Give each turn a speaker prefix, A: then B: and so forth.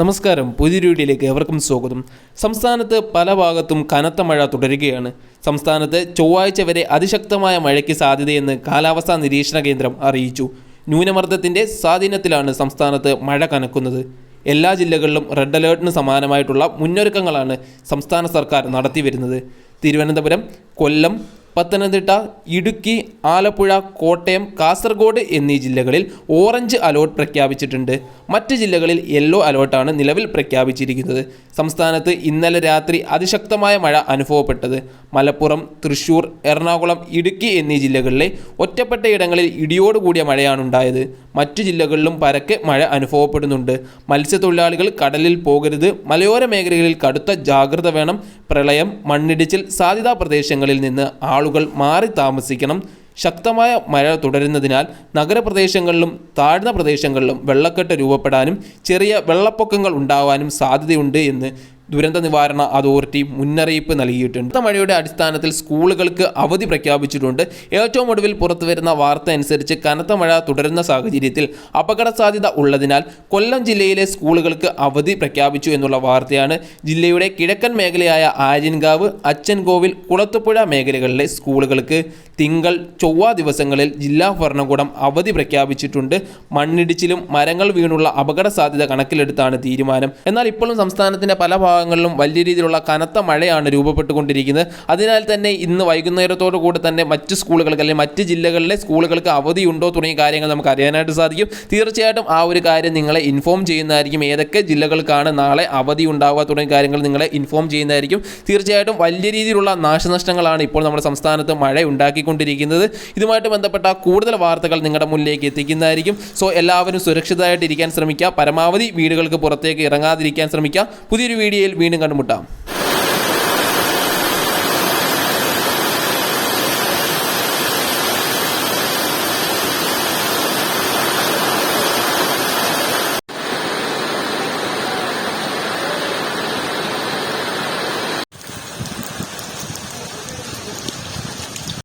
A: നമസ്കാരം, പുതിയൊരു വീഡിയോയിലേക്ക് ഏവർക്കും സ്വാഗതം. സംസ്ഥാനത്ത് പല ഭാഗത്തും കനത്ത മഴ തുടരുകയാണ്. സംസ്ഥാനത്ത് ചൊവ്വാഴ്ച വരെ അതിശക്തമായ മഴയ്ക്ക് സാധ്യതയെന്ന് കാലാവസ്ഥാ നിരീക്ഷണ കേന്ദ്രം അറിയിച്ചു. ന്യൂനമർദ്ദത്തിൻ്റെ സ്വാധീനത്തിലാണ് സംസ്ഥാനത്ത് മഴ കനക്കുന്നത്. എല്ലാ ജില്ലകളിലും റെഡ് അലേർട്ടിന് സമാനമായിട്ടുള്ള മുന്നൊരുക്കങ്ങളാണ് സംസ്ഥാന സർക്കാർ നടത്തിവരുന്നത്. തിരുവനന്തപുരം, കൊല്ലം, പത്തനംതിട്ട, ഇടുക്കി, ആലപ്പുഴ, കോട്ടയം, കാസർഗോഡ് എന്നീ ജില്ലകളിൽ ഓറഞ്ച് അലേർട്ട് പ്രഖ്യാപിച്ചിട്ടുണ്ട്. മറ്റ് ജില്ലകളിൽ യെല്ലോ അലേർട്ടാണ് നിലവിൽ പ്രഖ്യാപിച്ചിരിക്കുന്നത്. സംസ്ഥാനത്ത് ഇന്നലെ രാത്രി അതിശക്തമായ മഴ അനുഭവപ്പെട്ടത്. മലപ്പുറം, തൃശ്ശൂർ, എറണാകുളം, ഇടുക്കി എന്നീ ജില്ലകളിലെ ഒറ്റപ്പെട്ട ഇടങ്ങളിൽ ഇടിയോടുകൂടിയ മഴയാണ് ഉണ്ടായത്. മറ്റു ജില്ലകളിലും പരക്കെ മഴ അനുഭവപ്പെടുന്നുണ്ട്. മത്സ്യത്തൊഴിലാളികൾ കടലിൽ പോകരുത്. മലയോര മേഖലകളിൽ കടുത്ത ജാഗ്രത വേണം. പ്രളയം, മണ്ണിടിച്ചിൽ സാധ്യതാ പ്രദേശങ്ങളിൽ നിന്ന് ആളുകൾ മാറി താമസിക്കണം. ശക്തമായ മഴ തുടരുന്നതിനാൽ നഗരപ്രദേശങ്ങളിലും താഴ്ന്ന പ്രദേശങ്ങളിലും വെള്ളക്കെട്ട് രൂപപ്പെടാനും ചെറിയ വെള്ളപ്പൊക്കങ്ങൾ ഉണ്ടാവാനും സാധ്യതയുണ്ട് എന്ന് ദുരന്ത നിവാരണ അതോറിറ്റി മുന്നറിയിപ്പ് നൽകിയിട്ടുണ്ട്. മഴയുടെ അടിസ്ഥാനത്തിൽ സ്കൂളുകൾക്ക് അവധി പ്രഖ്യാപിച്ചിട്ടുണ്ട്. ഏറ്റവും ഒടുവിൽ പുറത്തുവരുന്ന വാർത്ത അനുസരിച്ച് കനത്ത മഴ തുടരുന്ന സാഹചര്യത്തിൽ അപകട സാധ്യത ഉള്ളതിനാൽ കൊല്ലം ജില്ലയിലെ സ്കൂളുകൾക്ക് അവധി പ്രഖ്യാപിച്ചു എന്നുള്ള വാർത്തയാണ്. ജില്ലയുടെ കിഴക്കൻ മേഖലയായ ആര്യൻകാവ്, അച്ചൻകോവിൽ, കുളത്തുപുഴ മേഖലകളിലെ സ്കൂളുകൾക്ക് തിങ്കൾ, ചൊവ്വ ദിവസങ്ങളിൽ ജില്ലാ ഭരണകൂടം അവധി പ്രഖ്യാപിച്ചിട്ടുണ്ട്. മണ്ണിടിച്ചിലും മരങ്ങൾ വീണുള്ള അപകട സാധ്യത കണക്കിലെടുത്താണ് തീരുമാനം. എന്നാൽ ഇപ്പോഴും സംസ്ഥാനത്തിൻ്റെ പല ഭാഗങ്ങളിലും വലിയ രീതിയിലുള്ള കനത്ത മഴയാണ് രൂപപ്പെട്ടുകൊണ്ടിരിക്കുന്നത്. അതിനാൽ തന്നെ ഇന്ന് വൈകുന്നേരത്തോടു കൂടി തന്നെ മറ്റ് സ്കൂളുകൾക്ക് അല്ലെങ്കിൽ മറ്റ് ജില്ലകളിലെ സ്കൂളുകൾക്ക് അവധിയുണ്ടോ തുടങ്ങിയ കാര്യങ്ങൾ നമുക്ക് അറിയാനായിട്ട് സാധിക്കും. തീർച്ചയായിട്ടും ആ ഒരു കാര്യം നിങ്ങളെ ഇൻഫോം ചെയ്യുന്നതായിരിക്കും. ഏതൊക്കെ ജില്ലകൾക്കാണ് നാളെ അവധി ഉണ്ടാവുക തുടങ്ങിയ കാര്യങ്ങൾ നിങ്ങളെ ഇൻഫോം ചെയ്യുന്നതായിരിക്കും. തീർച്ചയായിട്ടും വലിയ രീതിയിലുള്ള നാശനഷ്ടങ്ങളാണ് ഇപ്പോൾ നമ്മുടെ സംസ്ഥാനത്ത് മഴ ഉണ്ടാക്കിക്കൊണ്ടിരിക്കുന്നത്. ഇതുമായിട്ട് ബന്ധപ്പെട്ട കൂടുതൽ വാർത്തകൾ നിങ്ങളുടെ മുന്നിലേക്ക് എത്തിക്കുന്നതായിരിക്കും. സോ എല്ലാവരും സുരക്ഷിതമായിട്ട് ഇരിക്കാൻ ശ്രമിക്കുക. പരമാവധി വീടുകൾക്ക് പുറത്തേക്ക് ഇറങ്ങാതിരിക്കാൻ ശ്രമിക്കുക. പുതിയൊരു വീഡിയോയിൽ വീണ്ടും കണ്ടുമുട്ടാം.